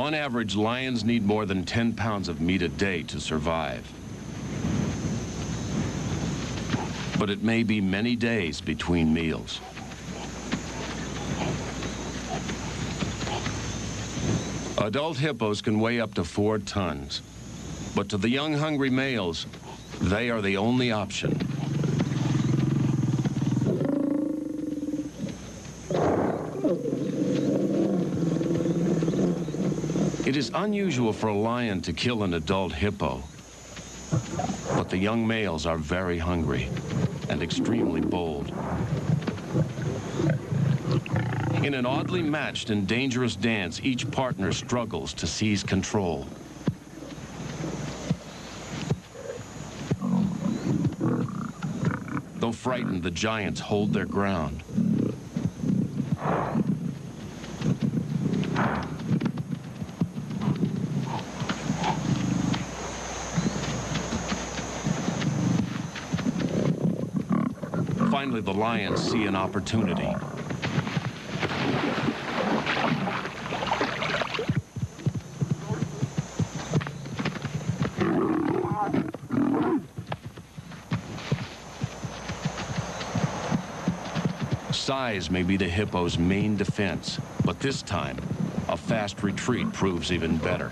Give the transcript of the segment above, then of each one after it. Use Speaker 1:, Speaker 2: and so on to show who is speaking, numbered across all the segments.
Speaker 1: On average, lions need more than 10 pounds of meat a day to survive. But it may be many days between meals. Adult hippos can weigh up to 4 tons. But to the young, hungry males, they are the only option. It is unusual for a lion to kill an adult hippo, but the young males are very hungry and extremely bold. In an oddly matched and dangerous dance, each partner struggles to seize control. Though frightened, the giants hold their ground. Finally, the lions see an opportunity. Size may be the hippo's main defense, but this time, a fast retreat proves even better.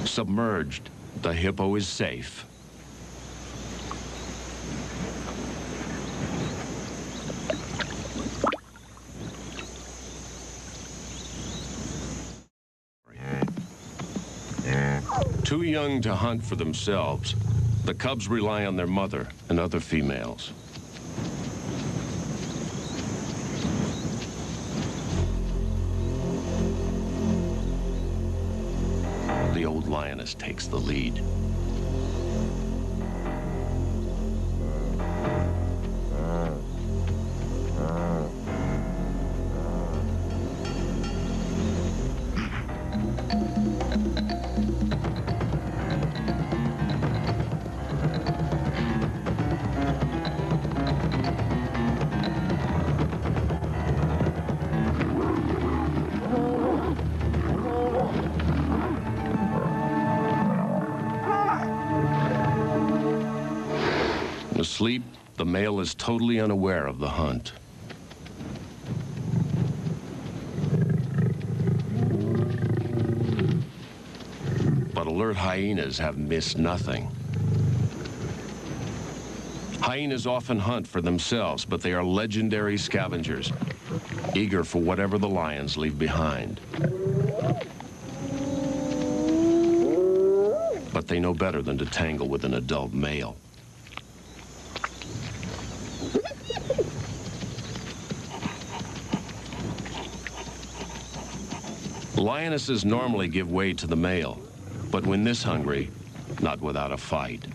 Speaker 1: Submerged, the hippo is safe. Too young to hunt for themselves, the cubs rely on their mother and other females. The old lioness takes the lead. Asleep, the male is totally unaware of the hunt. But alert hyenas have missed nothing. Hyenas often hunt for themselves, but they are legendary scavengers, eager for whatever the lions leave behind. But they know better than to tangle with an adult male. Lionesses normally give way to the male, but when this hungry, not without a fight.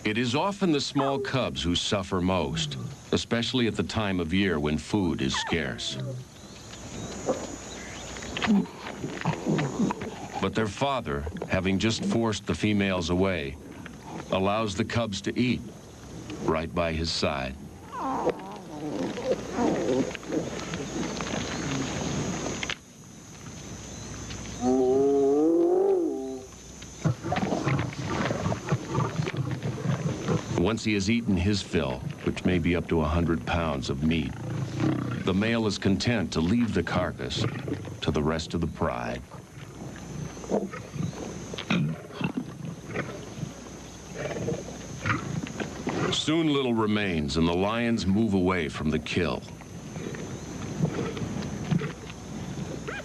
Speaker 1: It is often the small cubs who suffer most, especially at the time of year when food is scarce. But their father, having just forced the females away, allows the cubs to eat right by his side. Once he has eaten his fill, which may be up to 100 pounds of meat, the male is content to leave the carcass to the rest of the pride. Soon little remains, and the lions move away from the kill.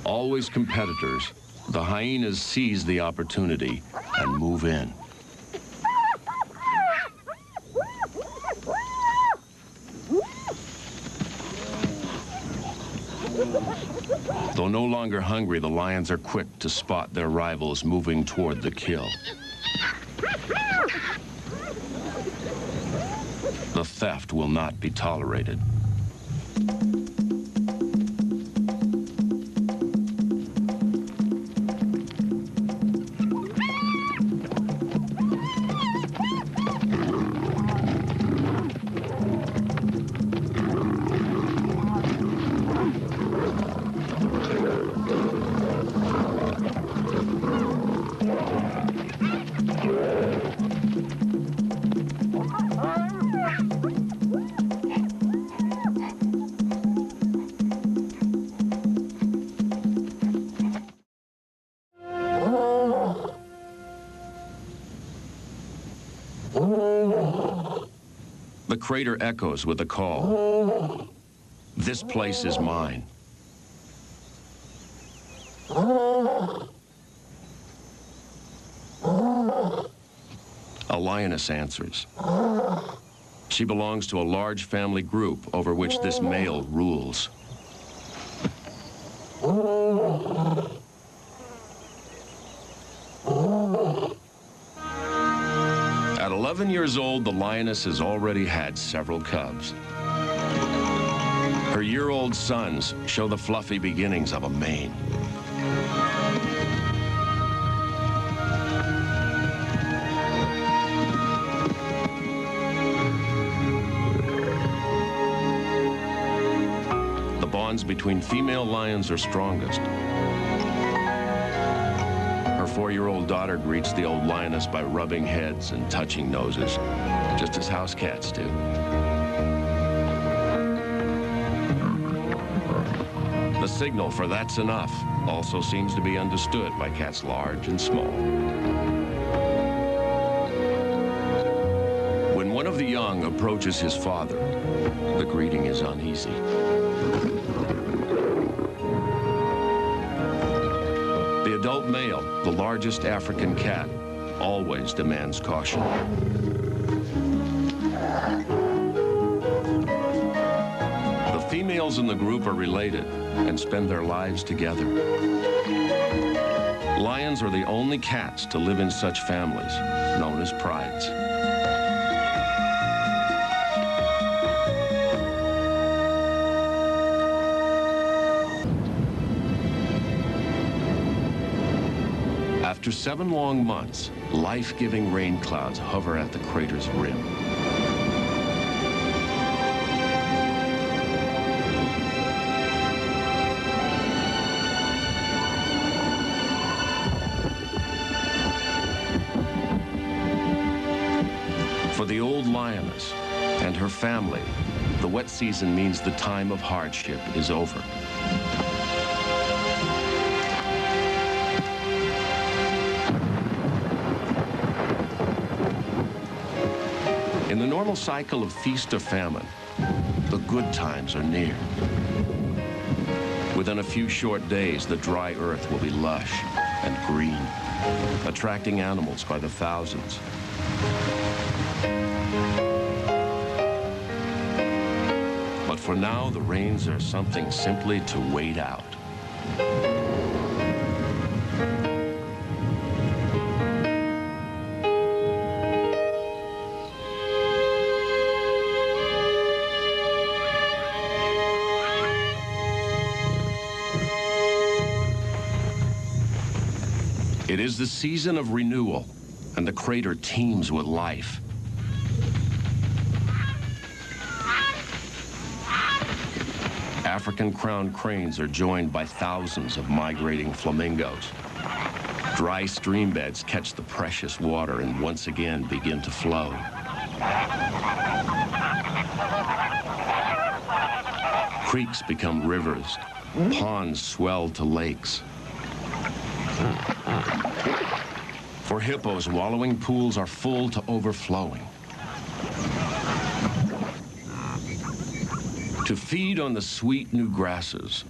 Speaker 1: Always competitors, the hyenas seize the opportunity and move in. Though no longer hungry, the lions are quick to spot their rivals moving toward the kill. The theft will not be tolerated. The crater echoes with a call. This place is mine. A lioness answers. She belongs to a large family group over which this male rules. At 11 years old, the lioness has already had several cubs. Her year-old sons show the fluffy beginnings of a mane. The bonds between female lions are strongest. Her 4-year-old daughter greets the old lioness by rubbing heads and touching noses, just as house cats do. The signal for "that's enough" also seems to be understood by cats large and small. When one of the young approaches his father, the greeting is uneasy. The adult male, the largest African cat, always demands caution. The females in the group are related and spend their lives together. Lions are the only cats to live in such families, known as prides. After 7 long months, life-giving rain clouds hover at the crater's rim. For the old lioness and her family, the wet season means the time of hardship is over. In the normal cycle of feast or famine, the good times are near. Within a few short days, the dry earth will be lush and green, attracting animals by the thousands. But for now, the rains are something simply to wait out. It is the season of renewal, and the crater teems with life. African crowned cranes are joined by thousands of migrating flamingos. Dry stream beds catch the precious water and once again begin to flow. Creeks become rivers, ponds swell to lakes. For hippos, wallowing pools are full to overflowing. To feed on the sweet new grasses,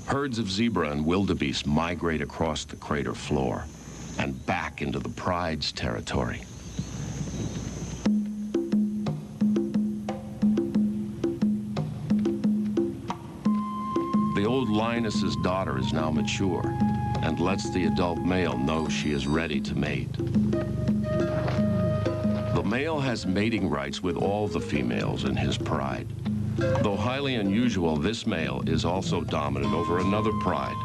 Speaker 1: herds of zebra and wildebeest migrate across the crater floor and back into the pride's territory. The old lion lioness's daughter is now mature and lets the adult male know she is ready to mate. The male has mating rights with all the females in his pride. Though highly unusual, this male is also dominant over another pride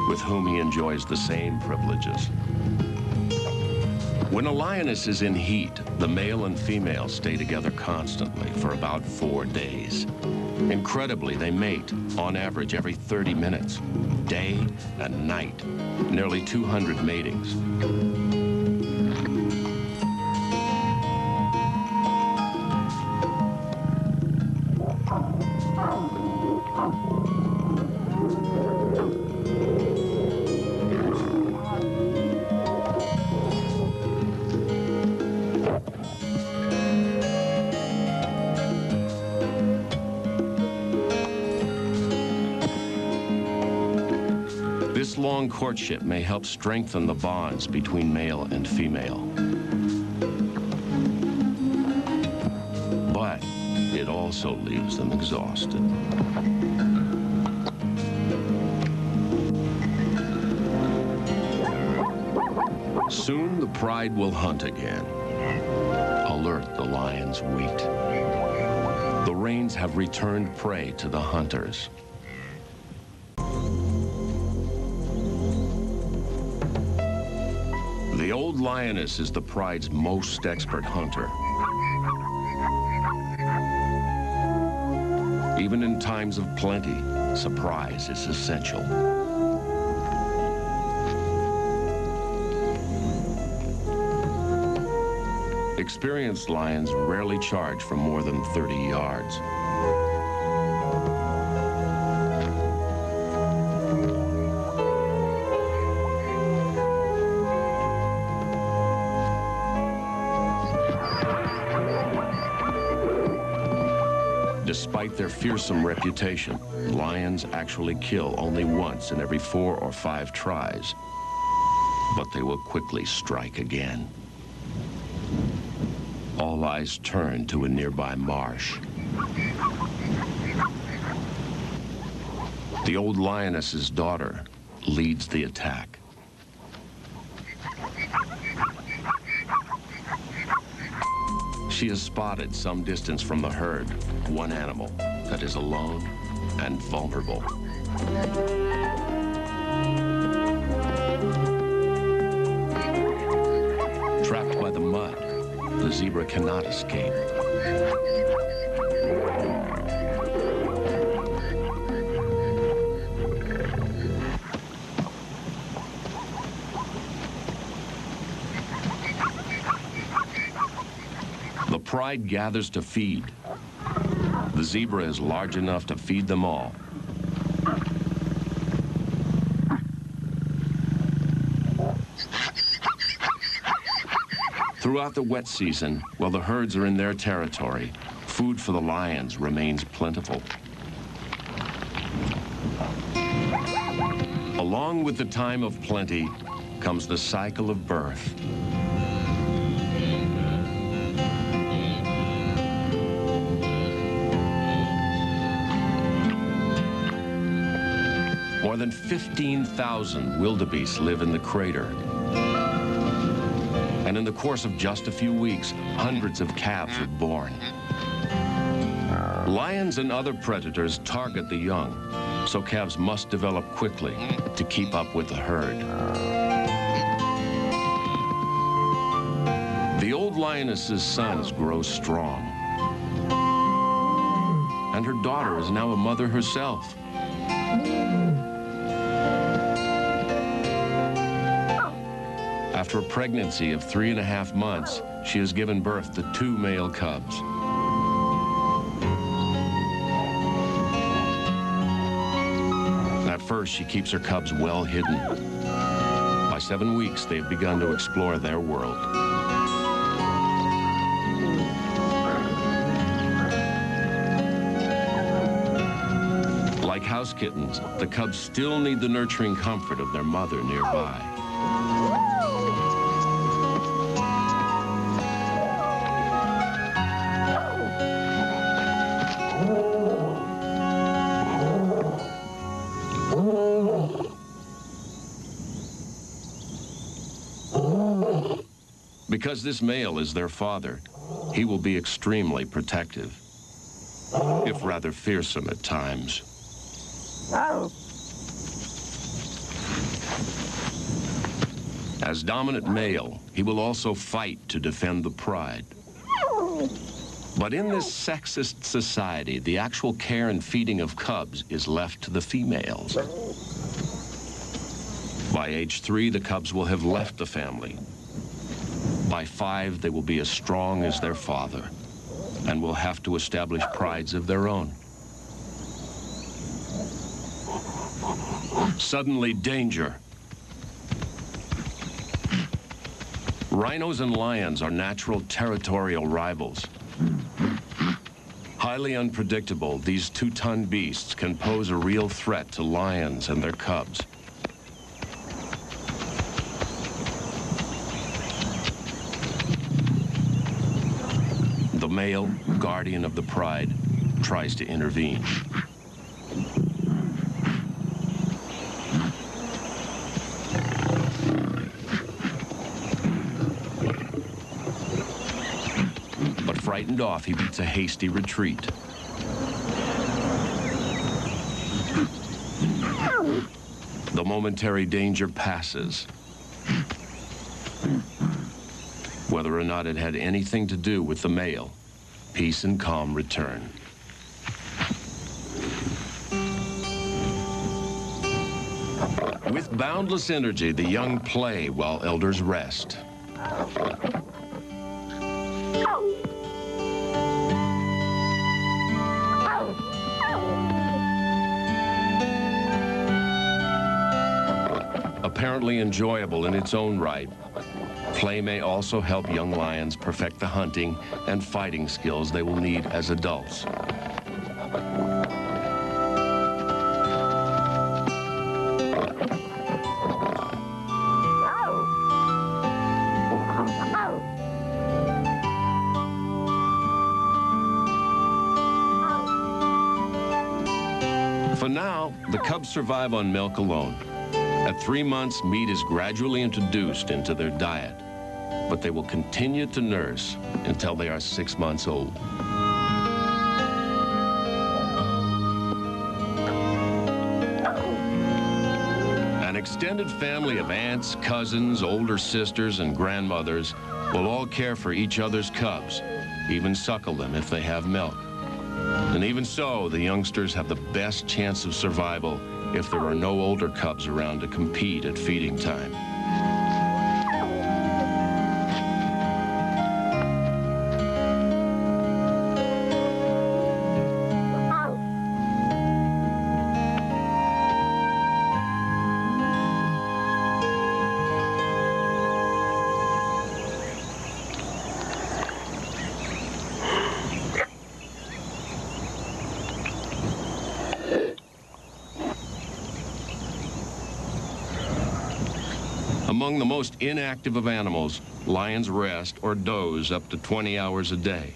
Speaker 1: with whom he enjoys the same privileges. When a lioness is in heat, the male and female stay together constantly for about 4 days. Incredibly, they mate, on average, every 30 minutes, day and night, nearly 200 matings. This long courtship may help strengthen the bonds between male and female. But it also leaves them exhausted. Soon the pride will hunt again. Alert, the lions wait. The rains have returned prey to the hunters. The old lioness is the pride's most expert hunter. Even in times of plenty, surprise is essential. Experienced lions rarely charge from more than 30 yards. Despite their fearsome reputation, lions actually kill only once in every 4 or 5 tries, but they will quickly strike again. All eyes turn to a nearby marsh. The old lioness's daughter leads the attack. She has spotted some distance from the herd one animal that is alone and vulnerable. Trapped by the mud, the zebra cannot escape. The pride gathers to feed. The zebra is large enough to feed them all. Throughout the wet season, while the herds are in their territory, food for the lions remains plentiful. Along with the time of plenty comes the cycle of birth. More than 15,000 wildebeest live in the crater. And in the course of just a few weeks, hundreds of calves are born. Lions and other predators target the young, so calves must develop quickly to keep up with the herd. The old lioness's sons grow strong, and her daughter is now a mother herself. After a pregnancy of 3.5 months, she has given birth to 2 male cubs. At first, she keeps her cubs well hidden. By 7 weeks, they've begun to explore their world. Like house kittens, the cubs still need the nurturing comfort of their mother nearby. Because this male is their father, he will be extremely protective, if rather fearsome at times. As dominant male, he will also fight to defend the pride. But in this sexist society, the actual care and feeding of cubs is left to the females. By age 3, the cubs will have left the family. By 5, they will be as strong as their father and will have to establish prides of their own. Suddenly, danger. Rhinos and lions are natural territorial rivals. Highly unpredictable, these 2-ton beasts can pose a real threat to lions and their cubs. The male, guardian of the pride, tries to intervene. But frightened off, he beats a hasty retreat. The momentary danger passes. Whether or not it had anything to do with the male, peace and calm return. With boundless energy, the young play while elders rest. Apparently enjoyable in its own right, play may also help young lions perfect the hunting and fighting skills they will need as adults. For now, the cubs survive on milk alone. At 3 months, meat is gradually introduced into their diet, but they will continue to nurse until they are 6 months old. An extended family of aunts, cousins, older sisters, and grandmothers will all care for each other's cubs, even suckle them if they have milk. And even so, the youngsters have the best chance of survival if there are no older cubs around to compete at feeding time. Among the most inactive of animals, lions rest or doze up to 20 hours a day.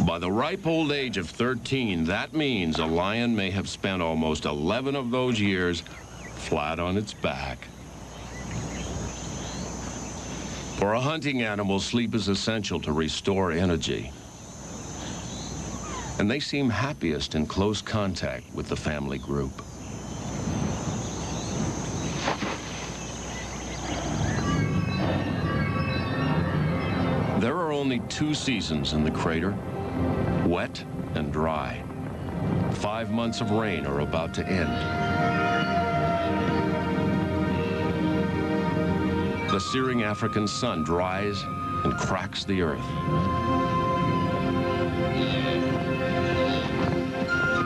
Speaker 1: By the ripe old age of 13, that means a lion may have spent almost 11 of those years flat on its back. For a hunting animal, sleep is essential to restore energy. And they seem happiest in close contact with the family group. There are only 2 seasons in the crater, wet and dry. 5 months of rain are about to end. The searing African sun dries and cracks the earth.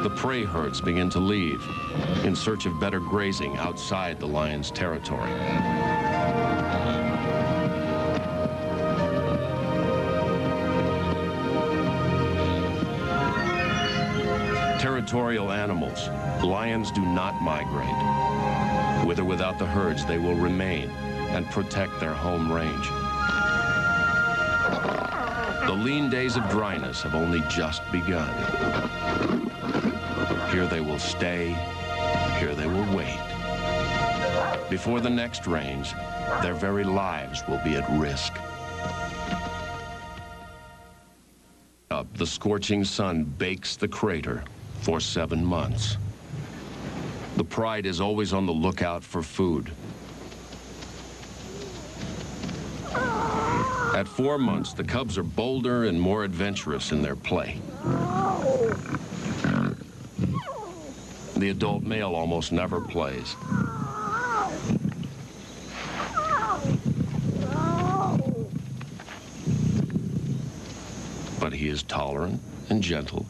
Speaker 1: The prey herds begin to leave in search of better grazing outside the lion's territory. Territorial animals, lions do not migrate. With or without the herds, they will remain and protect their home range. The lean days of dryness have only just begun. Here they will stay, here they will wait, before the next rains, their very lives will be at risk. The scorching sun bakes the crater for 7 months. The pride is always on the lookout for food. At 4 months, the cubs are bolder and more adventurous in their play. The adult male almost never plays. But he is tolerant and gentle,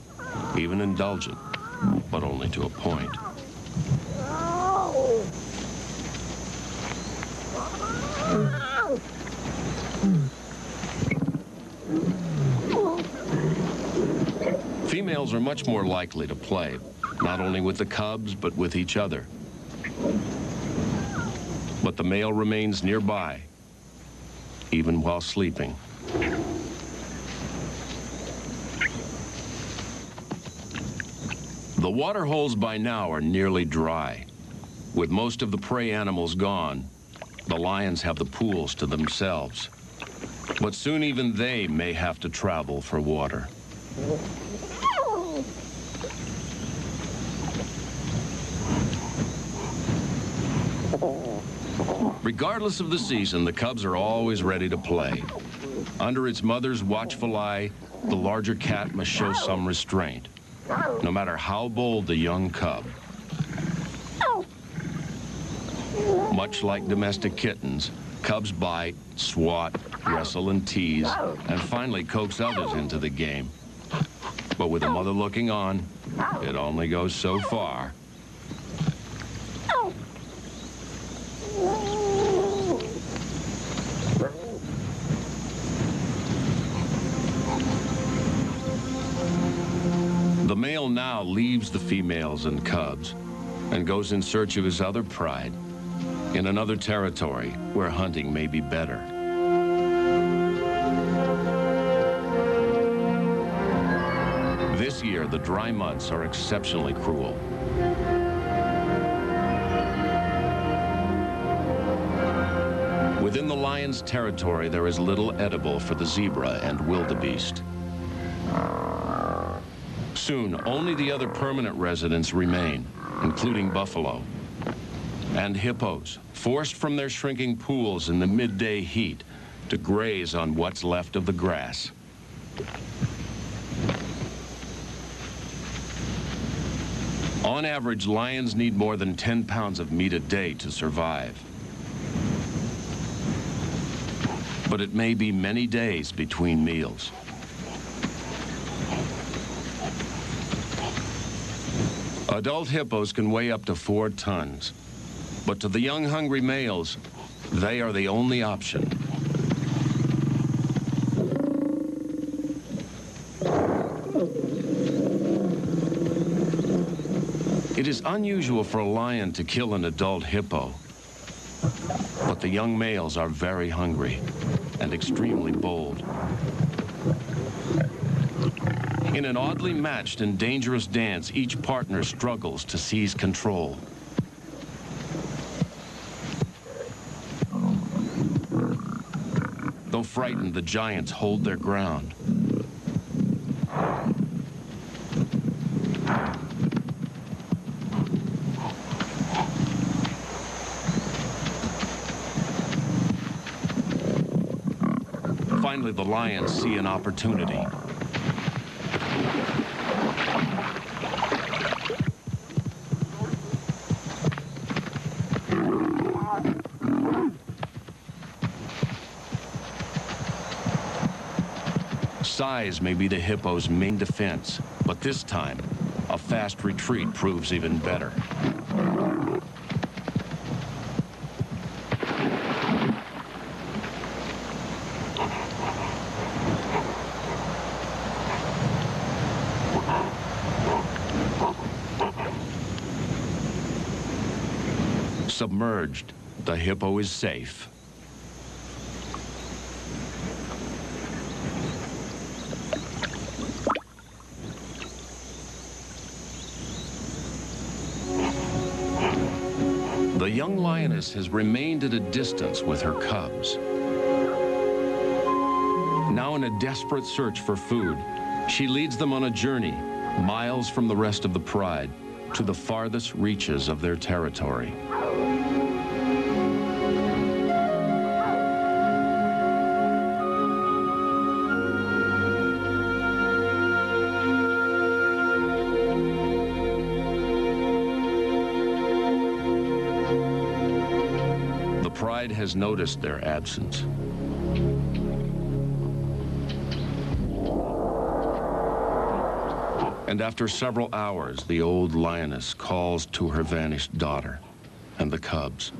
Speaker 1: even indulgent, but only to a point. Females are much more likely to play, not only with the cubs, but with each other. But the male remains nearby, even while sleeping. The water holes by now are nearly dry. With most of the prey animals gone, the lions have the pools to themselves. But soon even they may have to travel for water. Regardless of the season, the cubs are always ready to play. Under its mother's watchful eye, the larger cat must show some restraint, no matter how bold the young cub. Much like domestic kittens, cubs bite, swat, wrestle, and tease, and finally coax others into the game. But with the mother looking on, it only goes so far. The male now leaves the females and cubs and goes in search of his other pride in another territory where hunting may be better. This year, the dry months are exceptionally cruel. Within the lion's territory, there is little edible for the zebra and wildebeest. Soon, only the other permanent residents remain, including buffalo and hippos, forced from their shrinking pools in the midday heat to graze on what's left of the grass. On average, lions need more than 10 pounds of meat a day to survive. But it may be many days between meals. Adult hippos can weigh up to 4 tons, but to the young, hungry males, they are the only option. It is unusual for a lion to kill an adult hippo, but the young males are very hungry and extremely bold. In an oddly matched and dangerous dance, each partner struggles to seize control. Though frightened, the giants hold their ground. Finally, the lions see an opportunity. Size may be the hippo's main defense, but this time, a fast retreat proves even better. Submerged, the hippo is safe. The young lioness has remained at a distance with her cubs. Now in a desperate search for food, she leads them on a journey, miles from the rest of the pride, to the farthest reaches of their territory. The pride has noticed their absence. And after several hours, the old lioness calls to her vanished daughter and the cubs.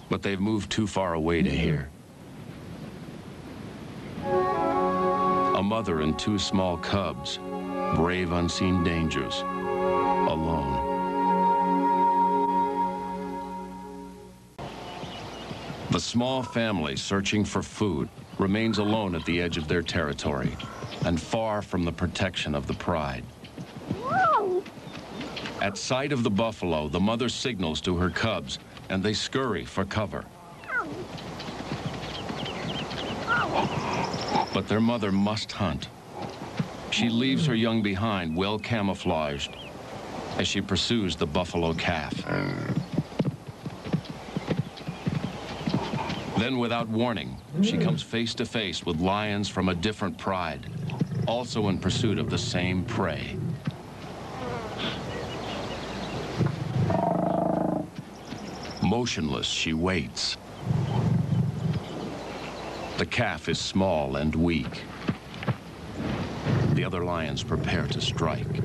Speaker 1: But they've moved too far away to hear. A mother and two small cubs brave unseen dangers, alone. The small family searching for food remains alone at the edge of their territory and far from the protection of the pride. At sight of the buffalo, the mother signals to her cubs and they scurry for cover. But their mother must hunt. She leaves her young behind, well camouflaged, as she pursues the buffalo calf. Then, without warning, she comes face to face with lions from a different pride, also in pursuit of the same prey. Motionless, she waits. The calf is small and weak. The other lions prepare to strike.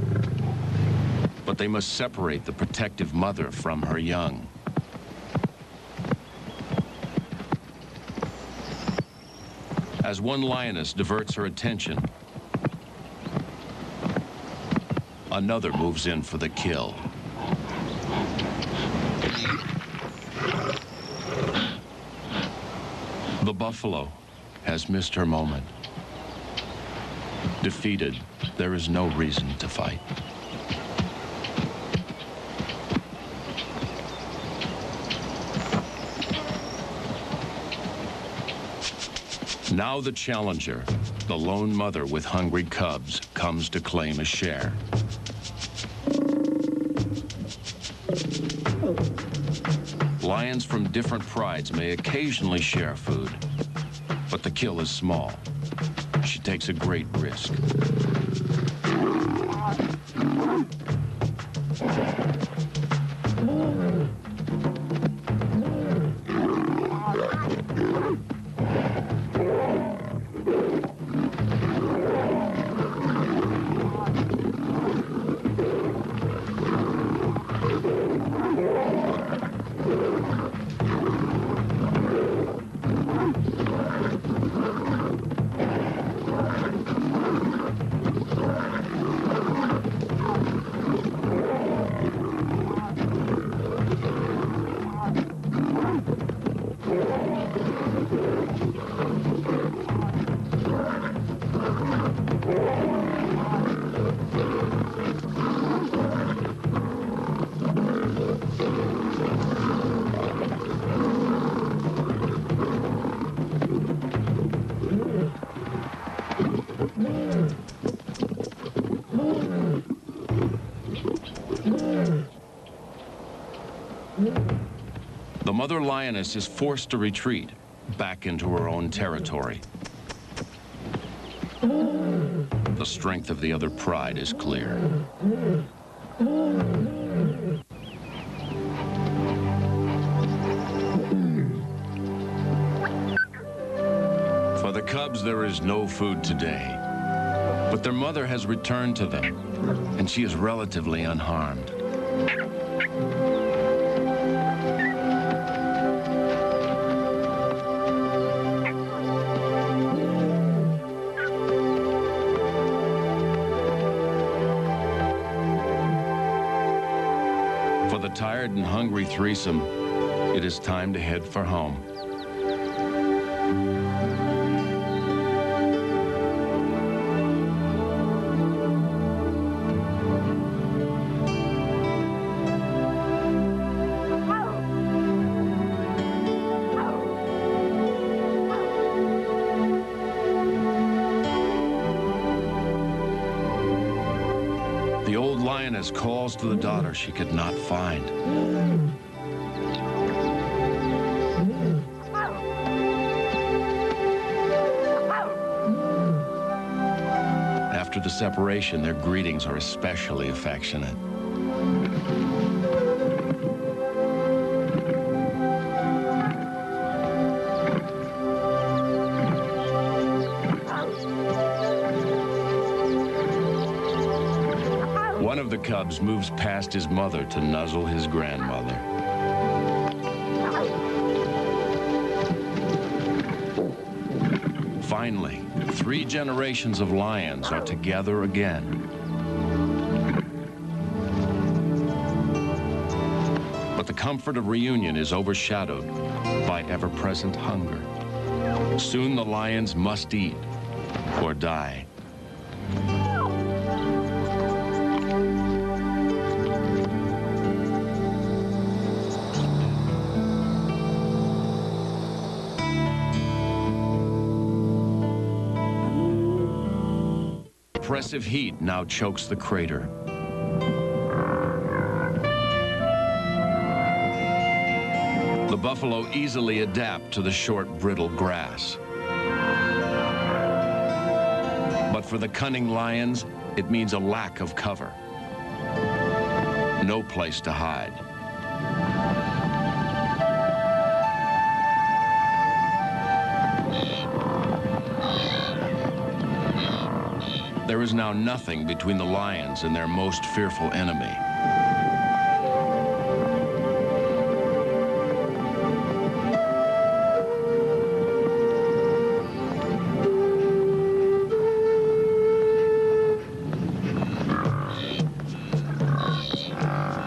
Speaker 1: But they must separate the protective mother from her young. As one lioness diverts her attention, another moves in for the kill. The buffalo has missed her moment. Defeated, there is no reason to fight. Now the challenger, the lone mother with hungry cubs, comes to claim a share. Lions from different prides may occasionally share food, but the kill is small. She takes a great risk. The mother lioness is forced to retreat back into her own territory. The strength of the other pride is clear. For the cubs, there is no food today, but their mother has returned to them, and she is relatively unharmed. For the tired and hungry threesome, it is time to head for home. Hyenas calls to the daughter she could not find. After the separation, their greetings are especially affectionate. One of the cubs moves past his mother to nuzzle his grandmother. Finally, 3 generations of lions are together again. But the comfort of reunion is overshadowed by ever-present hunger. Soon the lions must eat or die. Oppressive heat now chokes the crater. The buffalo easily adapt to the short, brittle grass. But for the cunning lions, it means a lack of cover. No place to hide. There is now nothing between the lions and their most fearful enemy.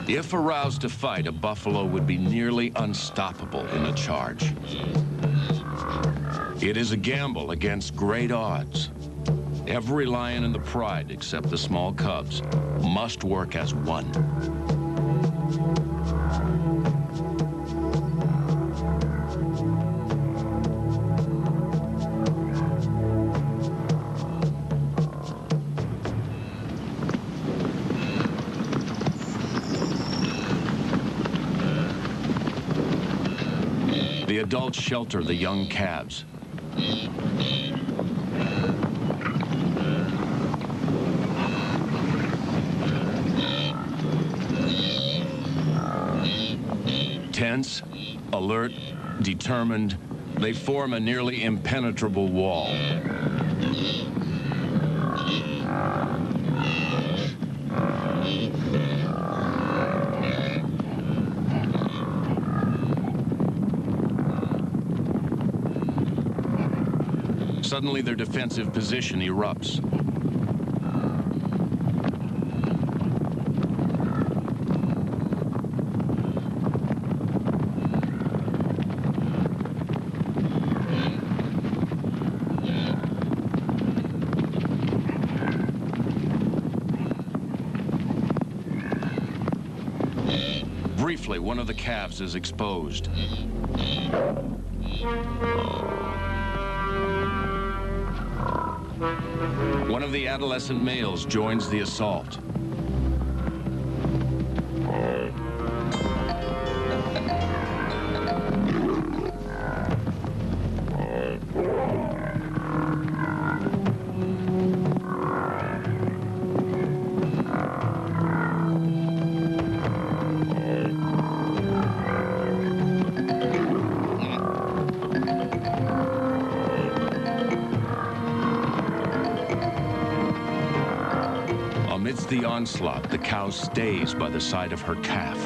Speaker 1: If aroused to fight, a buffalo would be nearly unstoppable in a charge. It is a gamble against great odds. Every lion in the pride, except the small cubs, must work as one. The adults shelter the young calves. Tense, alert, determined, they form a nearly impenetrable wall. Suddenly, their defensive position erupts. Briefly, one of the calves is exposed. One of the adolescent males joins the assault. Amidst the onslaught, the cow stays by the side of her calf.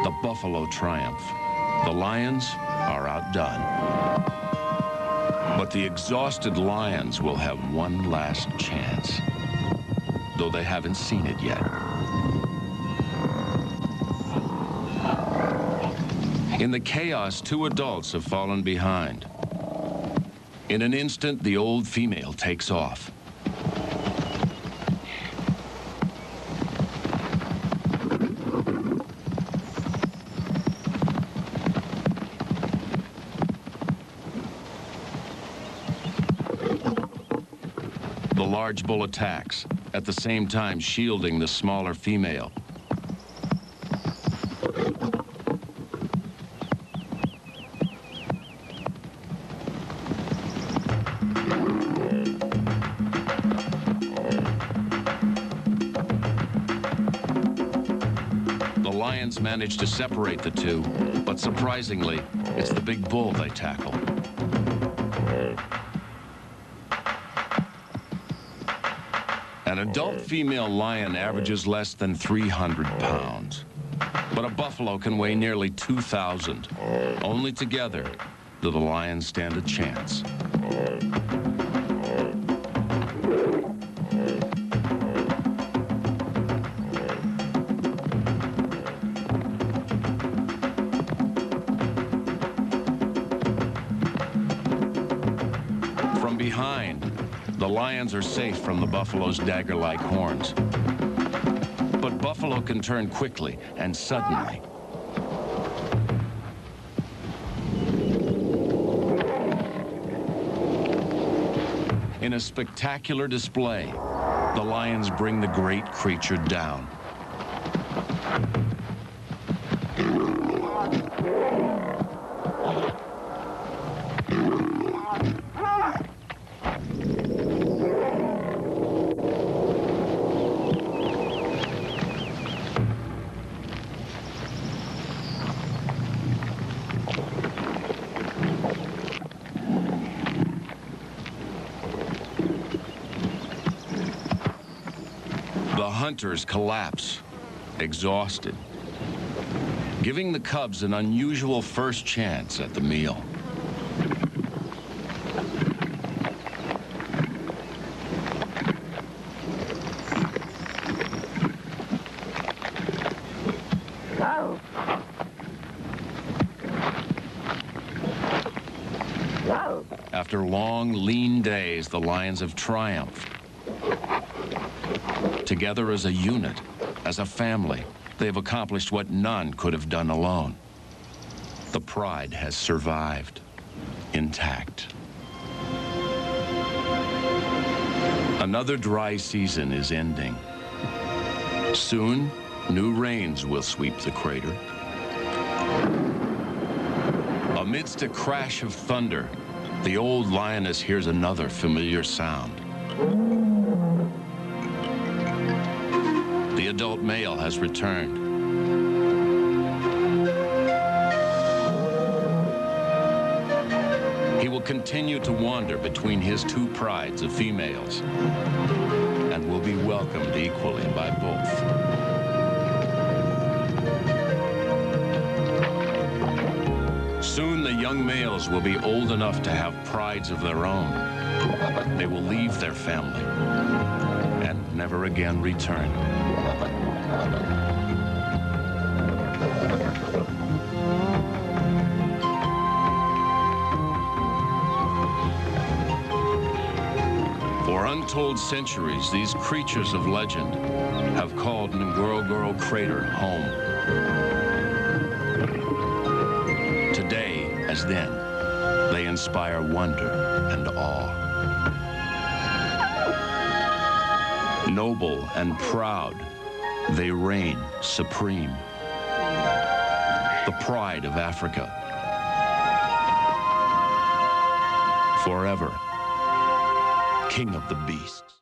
Speaker 1: The buffalo triumph. The lions are outdone. But the exhausted lions will have one last chance, though they haven't seen it yet. In the chaos, two adults have fallen behind. In an instant, the old female takes off. The large bull attacks, at the same time shielding the smaller female. The lions manage to separate the two, but surprisingly, it's the big bull they tackle. An adult female lion averages less than 300 pounds, but a buffalo can weigh nearly 2,000. Only together do the lions stand a chance. From behind, the lions are safe from the buffalo's dagger-like horns. But buffalo can turn quickly and suddenly. In a spectacular display, the lions bring the great creature down. The hunters collapse, exhausted, giving the cubs an unusual first chance at the meal. After long, lean days, the lions have triumphed. Together as a unit, as a family, they've accomplished what none could have done alone. The pride has survived, intact. Another dry season is ending. Soon, new rains will sweep the crater. Amidst a crash of thunder, the old lioness hears another familiar sound. The adult male has returned. He will continue to wander between his two prides of females and will be welcomed equally by both. Soon the young males will be old enough to have prides of their own. They will leave their family and never again return. For untold centuries, these creatures of legend have called Ngorongoro Crater home. Today, as then, they inspire wonder and awe. Noble and proud, they reign supreme. The pride of Africa. Forever, king of the beasts.